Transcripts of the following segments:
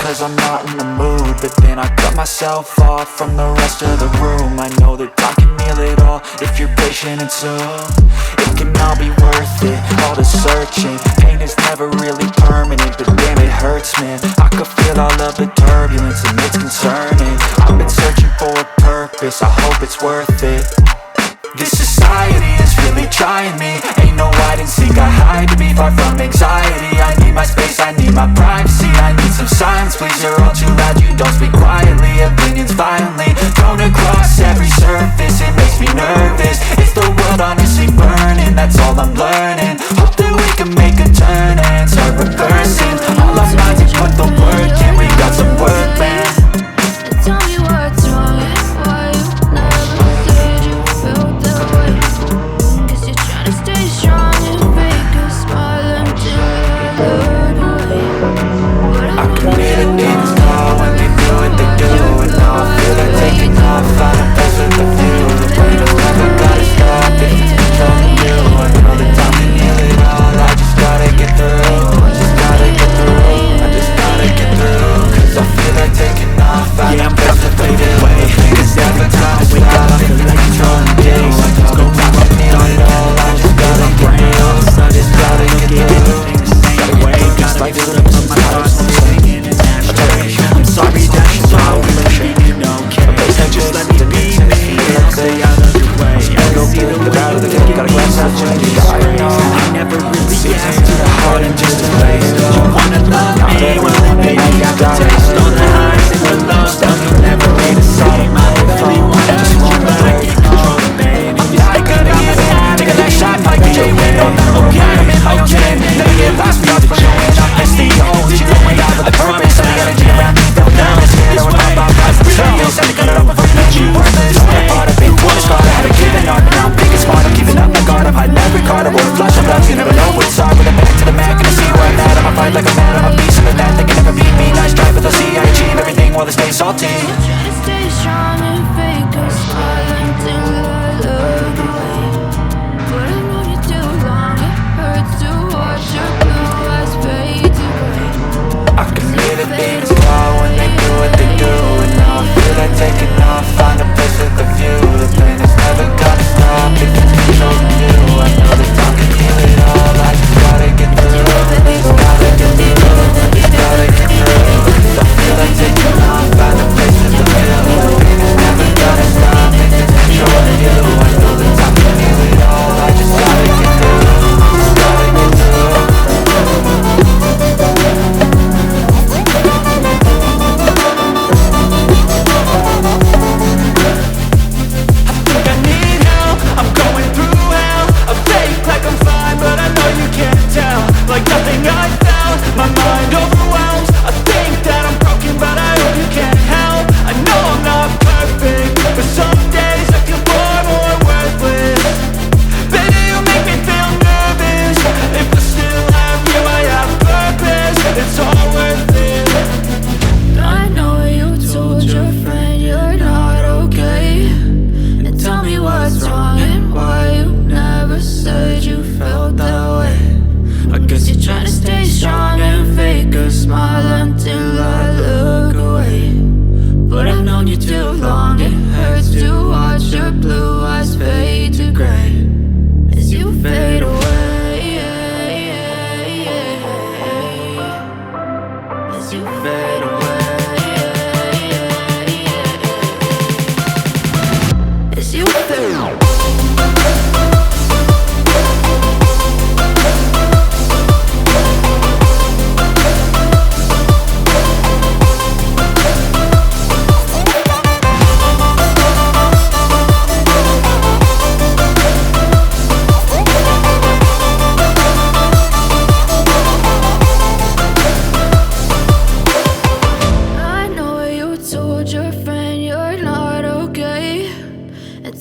cause I'm not in the mood. But then I cut myself off from the rest of the room. I know that time can heal it all if you're patient and soon it can all be worth it, all the searching. Pain is never really permanent, but damn it hurts, man. I could feel all of the turbulence and it's concerning. I've been searching for a purpose, I hope it's worth it. This society is really trying me. Ain't no hide and seek, I hide to be far from anxiety. I need my space, I need my privacy. I need some silence, please, you're all too loud. You don't speak quietly, opinions violently thrown across every surface. It makes me nervous, it's the world honestly burning. That's all I'm learning, hope that we can make a turn and start reversing all our minds and put the work in. We got some work, man. Tell me what's wrong and why you never said you felt that way. Guess you're trying to stay strong and fake a smile until I look away. But I committed things now when they do what they do, and now I feel like taking off, find a place with a view. The pain is never gotta stop if it's controlling you. I know that time can heal it all, I just gotta get through. I just gotta get through, I just gotta get through. Cause I feel like taking off, find a place with a view. Cause every time I wake up I feel like controlling days. Something's going wrong, I just gotta get through. I just gotta get through. Just like this, put my thoughts singing in adoration. I'm sorry that she's always being okay. Just let me be me, don't stay out of your way. I go see the way you got a glass of change. I never really asked you to heart and just a place. You wanna love me, well then baby I got the taste. All the highs and the lows, now you'll never be the same. I really wanna hurt you, but I can't control it, baby. I gotta get it, take a nice shot like a J-Win. Okay, I'm in my own skin, never get lost without the showing up. I see you, you know we got the purpose. And the energy around me, feel down, it's here, don't know about us. Real, said to cut it off before you let you worthless. I thought I've been one scar, I haven't given up. Now I'm thinking smart, I'm keeping up my guard. I'm hiding every card, I won't flash, I'm lost. You never know what's hard, with a back to the mat. Gonna see where I'm at, I'ma fight like a man. I'm a beast of the net, they can never beat me. Nice try, but they'll see I achieve everything while they stay salty. you're trying to stay strong and fake a smile until I look away. But I've known you too long, it hurts to watch your blue eyes fade to gray. I committed things now when they do what they do, and now I feel like taking off, find a place with a view. The pain is never gonna stop if it's controlling you. I know that time can heal it all, I just gotta get through. I just gotta get through, I just gotta get through. Cause I feel like taking off, find a place with a view. The pain is never gonna stop if it's controlling you. I know that time can heal it all, I just gotta get through. Just gotta get through. Like nothing I found, my mind overwhelms. I think that I'm broken, but I hope you can't help. I know I'm not perfect, but some days I feel far more worthless. Baby, you make me feel nervous. If I still have you, I have purpose. It's all worth it. I know you told your friend you're not okay. And tell me what's wrong and why you never said you felt that way. I guess you're trying to stay strong and fake a smile until I look away. But I've known you too long, it hurts to watch your blue eyes fade to gray as you fade away. As you fade away. As you fade away.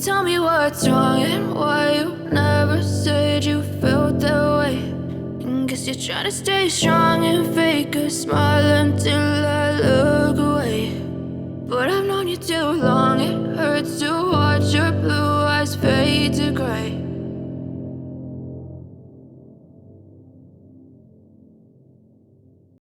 Tell me what's wrong and why you never said you felt that way. And guess you're trying to stay strong and fake a smile until I look away. But I've known you too long, it hurts to watch your blue eyes fade to gray